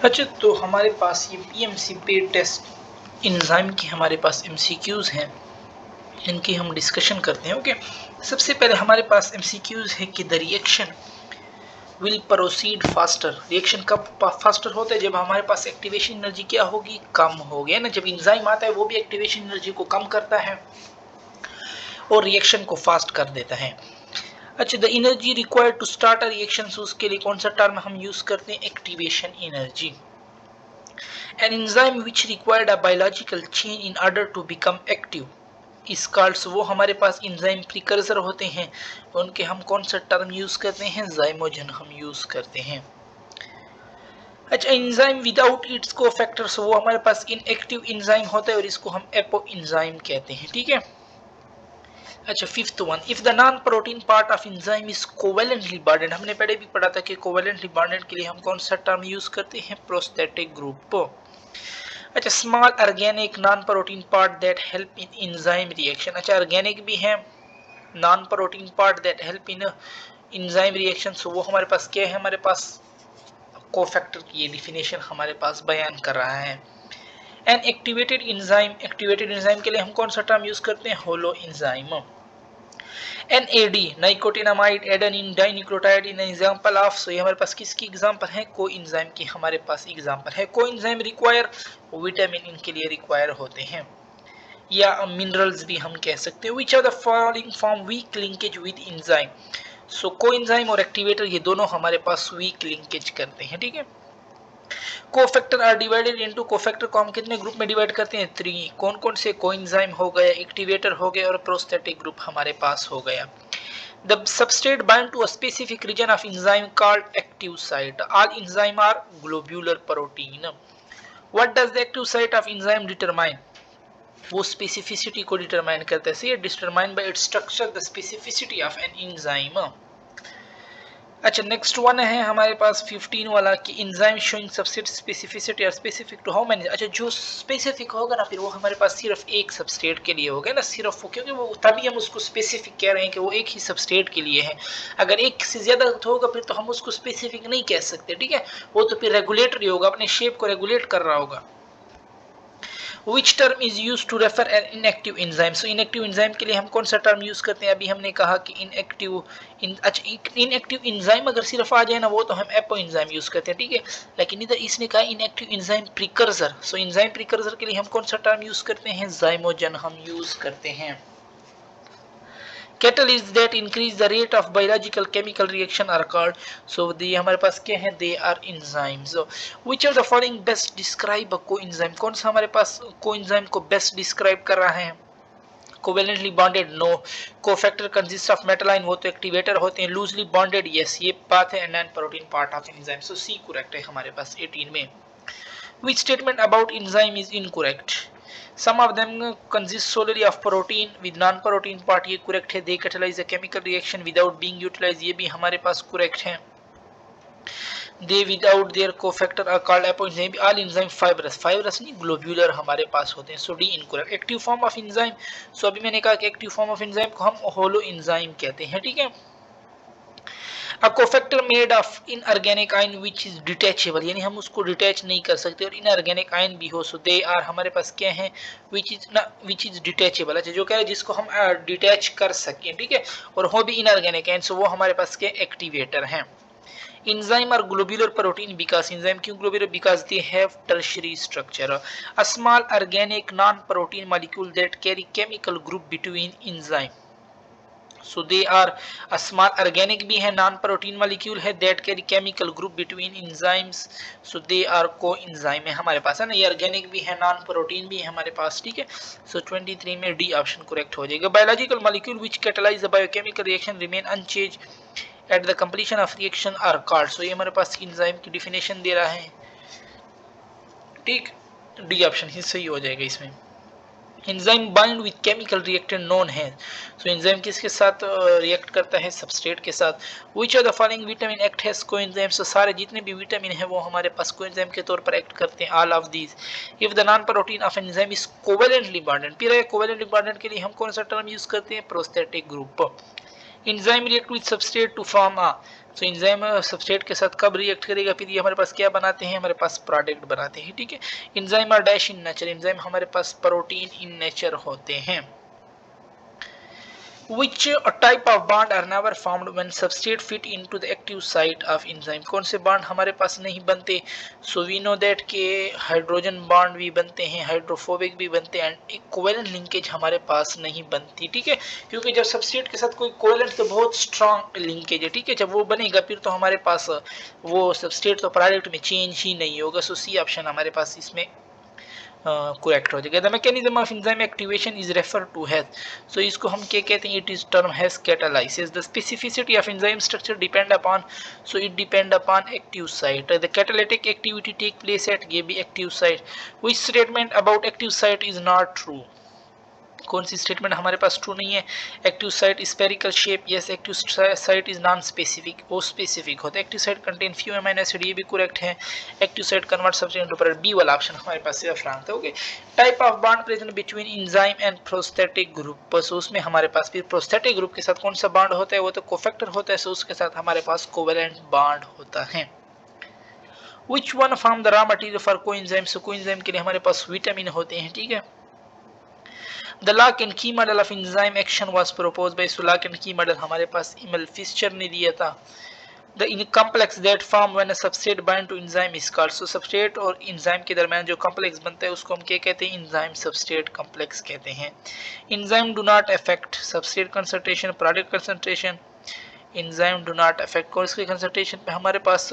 अच्छा, तो हमारे पास ये पीएमसी पेड टेस्ट एंजाइम के हमारे पास एमसीक्यूज हैं, इनकी हम डिस्कशन करते हैं। ओके, सबसे पहले हमारे पास एमसीक्यूज है कि the reaction will proceed faster. Reaction कब फास्टर होता है? जब हमारे पास एक्टिवेशन एनर्जी क्या होगी, कम हो गया ना। जब एंजाइम आता है वो भी एक्टिवेशन एनर्जी को कम करता है और रिएक्शन को फास्ट कर देता है। अच्छा, the energy required to start a reaction, उसके लिए कौन सा टर्म हम यूज करते हैं? Activation energy. An enzyme which required a biological change in order to become active is called, वो हमारे पास एंजाइम प्रिकर्सर होते हैं, उनके हम कौन सा टर्म यूज करते हैं? जाइमोजन हम यूज करते हैं। अच्छा, एंजाइम विदाउट इट्स कोफैक्टर्स, वो हमारे पास इनएक्टिव एंजाइम होता है और इसको हम एपो एंजाइम कहते हैं। ठीक है। अच्छा, fifth one, if the non protein part of enzyme is covalently bonded, हमने पहले भी पढ़ा था कि कोवेलेंटली बॉन्डेड के लिए हम कौन सा टर्म यूज करते हैं? Prosthetic group. अच्छा, small organic non protein part that help in enzyme reaction. अच्छा, ऑर्गेनिक भी है, non protein part that help in enzyme reaction, so वो हमारे पास क्या है? हमारे पास कोफैक्टर की ये डिफिनेशन हमारे पास बयान कर रहा है। An activated enzyme, activated enzyme के लिए हम कौन सा टर्म यूज करते हैं? Holoenzyme. NAD, nicotinamide adenine dinucleotide in example of, so ये हमारे पास किसकी एग्जांपल है? कोएंजाइम की हमारे पास एग्जांपल है। कोएंजाइम रिक्वायर विटामिन इनके लिए रिक्वायर होते हैं, या मिनरल्स भी हम कह सकते हैं। Which are the following form weak linkage with enzyme, so coenzyme और एक्टिवेटर ये दोनों हमारे पास वीक लिंकेज करते हैं। ठीक है। Cofactor are divided into, cofactor को हम कितने ग्रुप में डिवाइड करते हैं? 3। कौन कौन से? कोएंजाइम हो गया, एक्टिवेटर हो गया और प्रोस्थेटिक ग्रुप हमारे पास हो गया। The substrate bind to a specific region of enzyme called active site. All enzyme are globular protein. What does the active site of enzyme determine? वो स्पेसिफिसिटी को डिटरमाइन करता है। See, determined by its structure the specificity of an enzyme. अच्छा, next one है हमारे पास 15 वाला कि enzyme showing substrate specificity और स्पेसिफिक टू हाउ मेनी। अच्छा, जो स्पेसिफिक होगा ना, फिर वो हमारे पास सिर्फ एक सबस्ट्रेट के लिए होगा ना, सिर्फ वो, क्योंकि वो तभी हम उसको स्पेसिफिक कह रहे हैं कि वो एक ही सबस्ट्रेट के लिए है। अगर एक से ज्यादा होगा फिर तो हम उसको स्पेसिफिक नहीं कह सकते। ठीक है, वो तो फिर रेगुलेटरी होगा, अपने शेप को रेगुलेट कर रहा होगा। Which term is used to refer an inactive enzyme? So inactive enzyme के लिए हम कौन सा टर्म यूज करते हैं? अभी हमने कहा कि इनएक्टिव एंजाइम अगर सिर्फ आ जाए ना, वो तो हम एपो एंजाइम यूज करते हैं। ठीक है, लेकिन इधर इसने कहा inactive enzyme precursor, so enzyme precursor के लिए हम कौन सा टर्म यूज करते हैं? जाइमोजन हम यूज करते हैं। Catalysts that increase the rate of biological chemical reaction are called, so ये हमारे पास क्या है? They are enzymes. So, which of the following best describe a coenzyme? कौन सा हमारे पास coenzyme को best describe कर रहा है? Covalently bonded, no. Cofactor consists of metal ion, वो तो एक्टिवेटर होते हैं। Loosely bonded, yes, ये बात है। Non-protein part of enzyme, so C correct है हमारे पास 18 में। Which statement about enzyme is incorrect? Some of them consist solely of protein with non-protein part, ये correct है। They catalyze a chemical reaction without being utilized, ये भी हमारे पास correct है। They without their cofactor are called apoenzyme. All enzyme fibrous, fibrous नहीं globular हमारे पास होते हैं, so D incorrect. Active form of enzyme, so अभी मैंने कहा कि active form of enzyme को हम होलो enzyme कहते हैं। ठीक है। A cofactor made of inorganic ion which is detachable, यानी हम उसको डिटैच नहीं कर सकते, और inorganic ion भी हो, so they are हमारे पास क्या है? which is detachable। अच्छा, जो कह रहे हैं जिसको हम डिटैच कर सकें। ठीक है, और हो भी inorganic ion, so वो हमारे पास क्या? एक्टिवेटर हैं। Enzyme are globular protein because enzyme क्यों globular? Because they have tertiary structure. A small organic non-protein molecule that carry chemical group between enzyme. So they are a small organic भी है, non-protein molecule है that carry chemical group between enzymes. So they are coenzyme है हमारे पास, है ना। ये organic भी है, non-protein भी है हमारे पास। ठीक है, so 23 में D option correct हो जाएगा। Biological molecule which catalyze the biochemical reaction remain unchanged at the completion of reaction are called, so ये हमारे पास enzyme की definition दे रहा है। ठीक, D ऑप्शन ही सही हो जाएगा इसमें। Enzyme bind with chemical reactant known है, सो एंजाइम किसके साथ रिएक्ट करता है? सबस्ट्रेट के साथ। Which of the following vitamin act has coenzyme, so सारे जितने भी विटामिन है वो हमारे पास कोएंजाइम के तौर पर एक्ट करते हैं। All of these. If the non protein of enzyme is covalently bonded, फिर कोवेलेंटली बॉन्डेड के लिए हम कौन सा टर्म यूज करते हैं? Prosthetic group. Enzyme react with substrate to form a so enzyme substrate के साथ कब रिएक्ट करेगा, फिर ये हमारे पास क्या बनाते हैं, हमारे पास प्रोडक्ट बनाते हैं, ठीक है। Enzyme are dash in nature, enzyme हमारे पास प्रोटीन इन नेचर होते हैं। Which type of bond are never formed when substrate fit into the active site of enzyme? कौन से बॉन्ड हमारे पास नहीं बनते? So we know that के हाइड्रोजन बॉन्ड भी बनते हैं, हाइड्रोफोबिक भी बनते हैं, एंड कोवेलेंट लिंकेज हमारे पास नहीं बनती, ठीक है। क्योंकि जब सबस्ट्रेट के साथ कोई कोवेलेंट तो बहुत स्ट्रांग लिंकेज है, ठीक है, जब वो बनेगा फिर तो हमारे पास वो सबस्ट्रेट तो प्रोडक्ट में चेंज ही नहीं होगा। सो सी ऑप्शन हमारे पास इसमें करेक्ट हो जाएगा। The mechanism of enzyme activation is refer to has, so इसको हम क्या कहते हैं, it is term has catalysis. The specificity of enzyme structure depend upon, so it depend upon active site. The catalytic activity take place at, ये भी active site. Which statement about active site is not true, कौन सी statement हमारे पास true नहीं है? Active site spherical shape, yes. Active site is non specific, वो specific होता है। Active site contain few amino acid, ये भी करेक्ट है। Active site convert substrate into product, B वाला ऑप्शन हमारे पास सिर्फ रॉन्ग था, okay. Type of bond present between enzyme and prosthetic group, so उसमें हमारे पास फिर प्रोस्थेटिक ग्रुप के साथ कौन सा बॉन्ड होता है, वो तो कोफैक्टर होता है, सो उसके साथ हमारे पास कोवेलेंट बॉन्ड होता है। Which one form the raw material for coenzyme, so coenzyme के लिए हमारे पास विटामिन होते हैं, ठीक है। The lock and key model of enzyme action was proposed by, so lock and key model हमारे पास इमल फिशर ने दिया था। The complex that form when a substrate bind to enzyme is called, so substrate और enzyme के दरमियान जो complex बनता है उसको हम क्या कहते हैं, enzyme substrate complex कहते हैं। Enzyme do not affect substrate concentration, product concentration, enzyme do not affect, और इसके कंसंट्रेशन पे हमारे पास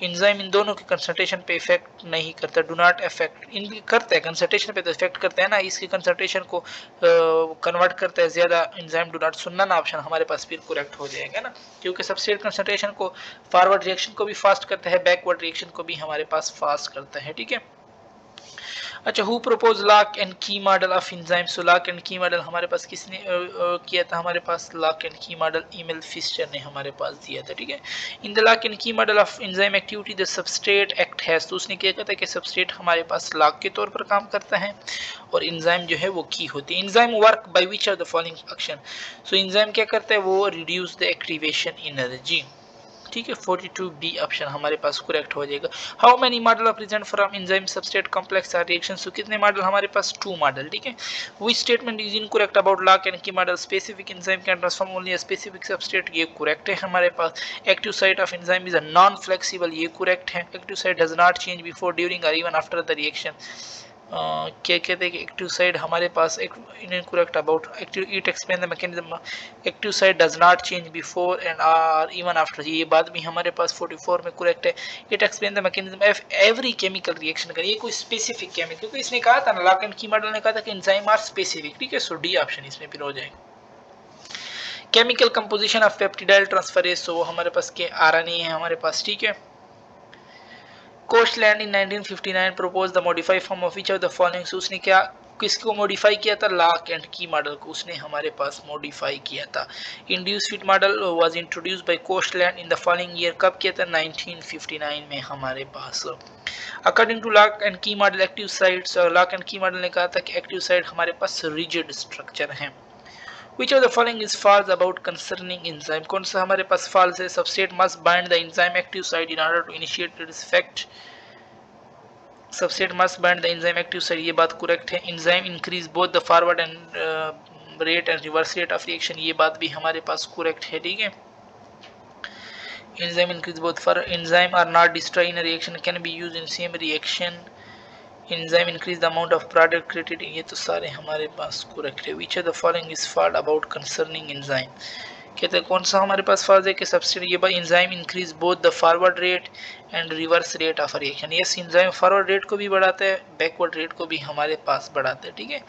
एंजाइम इन दोनों के कंसंट्रेशन पे इफेक्ट नहीं करता, डू नॉट अफेक्ट, इन करता है कंसंट्रेशन पे तो इफेक्ट करता है ना, इसके कंसंट्रेशन को कन्वर्ट करता है ज्यादा, एंजाइम डू नॉट, सुनना ना ऑप्शन हमारे पास फिर करेक्ट हो जाएगा ना, क्योंकि सबस्ट्रेट कंसंट्रेशन को फॉरवर्ड रिएक्शन को भी फास्ट करता है, बैकवर्ड रिएक्शन को भी हमारे पास फास्ट करता है, ठीक है। अच्छा, who propose lock and key model of enzyme, so lock and key model हमारे पास किसने किया था, हमारे पास lock and key model email Fisher ने हमारे पास दिया था, ठीक है। In the lock and key model of enzyme activity the substrate act has, तो उसने क्या कहता है कि सबस्ट्रेट हमारे पास लॉक के तौर पर काम करता है और एंजाइम जो है वो की होती है। Enzyme work by which of the following action, so enzyme क्या करता है, वो रिड्यूस द एक्टिवेशन एनर्जी, ठीक है। 42B ऑप्शन हमारे पास करेक्ट हो जाएगा। How many model are present from enzyme substrate complex or reaction, so कितने मॉडल हमारे पास, 2 मॉडल, ठीक है। Which statement is incorrect about lock and key model, specific enzyme can transform only a specific substrate, ये correct है हमारे पास। Active site of enzyme is a non flexible, ये करेक्ट है। Active site does not change before, during और even after the reaction, क्या कहते हैं कि एक्टिव साइड हमारे पास incorrect about active, it explain the mechanism, active side does not change before and or even after, ये बात भी हमारे पास 44 में करेक्ट है। It explain the mechanism of every chemical reaction कर, ये कोई स्पेसिफिक केमिकल, क्योंकि इसने कहा था ना, लॉक एंड की मॉडल ने कहा था कि एंजाइम आर स्पेसिफिक, ठीक है। सो डी ऑप्शन इसमें फिर हो जाएगा। Chemical composition of peptidyl transferase, so वो हमारे पास के आरएनए है हमारे पास, ठीक है। कोस्टलैंड इन 1959 proposed the modified form of each of the following, so उसने क्या किसको मॉडिफाई किया था, लॉक एंड की मॉडल को उसने हमारे पास मॉडिफाई किया था। Induce fit model was introduced by Koshland in the following year, कब किया था, 1959 में हमारे पास। According to lock and key model active sites, lock and key model ने कहा था कि एक्टिव साइट हमारे पास रिजिड स्ट्रक्चर है। Which of the following is false about concerning enzyme, कौन सा हमारे पास false है, substrate must bind the enzyme active site in order to initiate its effect, substrate must bind the enzyme active site, ये बात correct है। enzyme increase both the forward and rate and reverse rate of reaction, ये बात भी हमारे पास correct है, ठीक है। enzyme increase both for enzyme are not destroy in a reaction, can be used in same reaction, enzyme increase the amount of product created, ये तो सारे हमारे पास करेक्ट है। Which of the following is false about concerning enzyme, कहते हैं कौन सा हमारे पास फॉल्स है कि सबस्ट्रेट, ये bye enzyme increase both the forward rate and reverse rate of reaction, yes enzyme forward rate को भी बढ़ाता है, बैकवर्ड रेट को भी हमारे पास बढ़ाता है, ठीक है।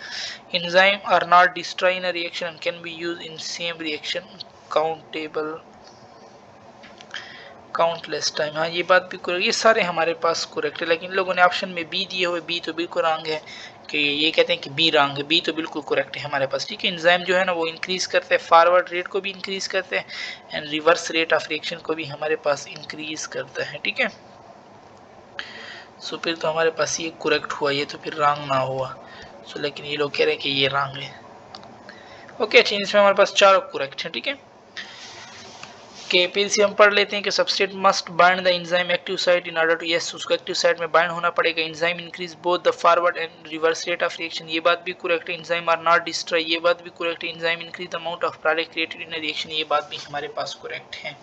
Enzyme are not destroy in a reaction and can be used in same reaction countable countless time, हाँ ये बात भी करेक्ट, ये सारे हमारे पास करेक्ट है। लेकिन इन लोगों ने ऑप्शन में बी दिए हुए, बी तो बिल्कुल रॉन्ग है, कि ये कहते हैं कि बी रॉन्ग है, बी तो बिल्कुल करेक्ट है हमारे पास, ठीक है। एंजाइम जो है ना वो इंक्रीज करते हैं, फॉरवर्ड रेट को भी इंक्रीज करते हैं and reverse rate of reaction को भी हमारे पास इंक्रीज करता है, ठीक है। सो फिर तो हमारे पास ये करेक्ट हुआ, ये तो फिर रॉन्ग ना हुआ। सो लेकिन ये लोग कह रहे हैं कि ये रॉन्ग है, ओके। अच्छा, इसमें हमारे पास 4 करेक्ट है, ठीक है। के फिर से हम पढ़ लेते हैं कि substrate must bind the enzyme active site in order to, yes उसको एक्टिव साइट में बाइंड होना पड़ेगा। Enzyme increase both the forward and reverse rate of reaction, ये बात भी करेक्ट है। एंजाइम आर नॉट डिस्ट्रॉय, ये बात भी करेक्ट है। Enzyme increase the amount of product created in reaction, ये बात भी हमारे पास करेक्ट है।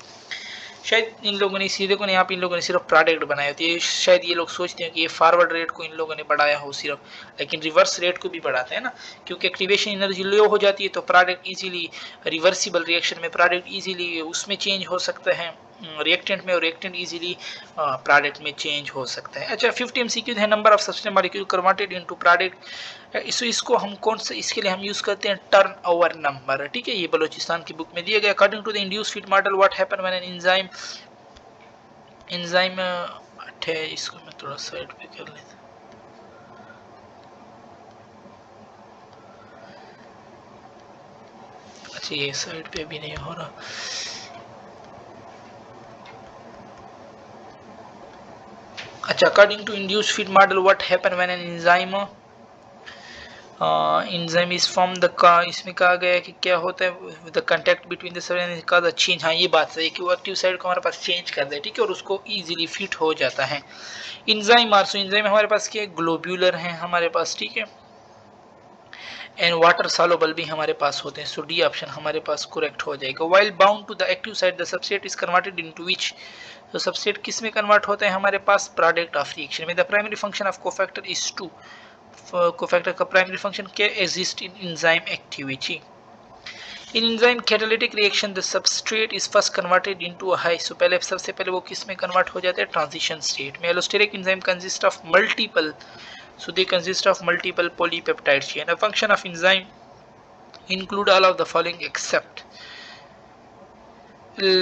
शायद इन लोगों ने सीधे को यहाँ पे इन लोगों ने सिर्फ प्रोडक्ट बनाया होती है, शायद ये लोग सोचते हैं कि ये फॉरवर्ड रेट को इन लोगों ने बढ़ाया हो सिर्फ, लेकिन रिवर्स रेट को भी बढ़ाते हैं ना, क्योंकि एक्टिवेशन एनर्जी लो हो जाती है तो प्रोडक्ट इजीली रिवर्सिबल रिएक्शन में प्रोडक्ट इजीली उसमें चेंज हो सकता है रिएक्टेंट में, और रिएक्टेंट इजीली प्रोडक्ट में चेंज हो सकता है। अच्छा 50 MCQ है, number of substance molecule converted into product. इसको हम कौन सा, इसके लिए हम यूज करते हैं टर्न ओवर नंबर, ठीक है, ये बलोचिस्तान की बुक में दिया गया। According to the induced feed model what happen when an enzyme है, इसको मैं थोड़ा साइड पे कर लेता। अच्छा ये साइड पे भी नहीं हो रहा। अच्छा according to induced feed model what happen when an enzyme is form the का, इसमें कहा गया है कि क्या होता है the contact between the cell का द चेंज। हाँ ये बात सही है कि वो एक्टिव साइड को हमारे पास चेंज कर दे, ठीक है, और उसको इजीली फिट हो जाता है। एंजाइम आर, सो एंजाइम हमारे पास क्या ग्लोब्यूलर है हमारे पास, ठीक है, एंड वाटर सॉल्युबल भी हमारे पास होते हैं, सो डी ऑप्शन हमारे पास करेक्ट हो जाएगा। While bound to the active side the substrate is converted into which, तो सबस्ट्रेट किस में कन्वर्ट होता है हमारे पास प्रोडक्ट ऑफ रिएक्शन में। The primary function of cofactor is to, cofactor का प्राइमरी फंक्शन क्या exist in enzyme activity. In enzyme catalytic reaction the substrate is first converted into a high, so पहले सबसे पहले वो किस में कन्वर्ट हो जाते हैं ट्रांजिशन स्टेट में। Allosteric enzyme consist of multiple, so they consist of multiple polypeptide chain. A function of enzyme include all of the following except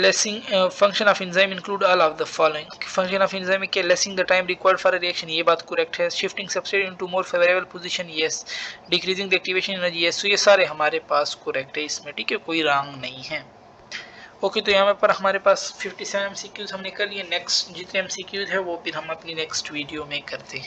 lessing, function of enzyme include all of the following. Function of enzyme में क्या lessing the time required for a reaction, ये बात correct है। Shifting substrate into more favorable position, yes. Decreasing the activation energy, yes. So ये सारे हमारे पास correct है इसमें, ठीक है, कोई wrong नहीं है। ओके तो यहाँ पर हमारे पास 57 MCQs हमने कर लिए। नेक्स्ट जितने MCQs है वो फिर हम अपनी नेक्स्ट वीडियो में करते हैं।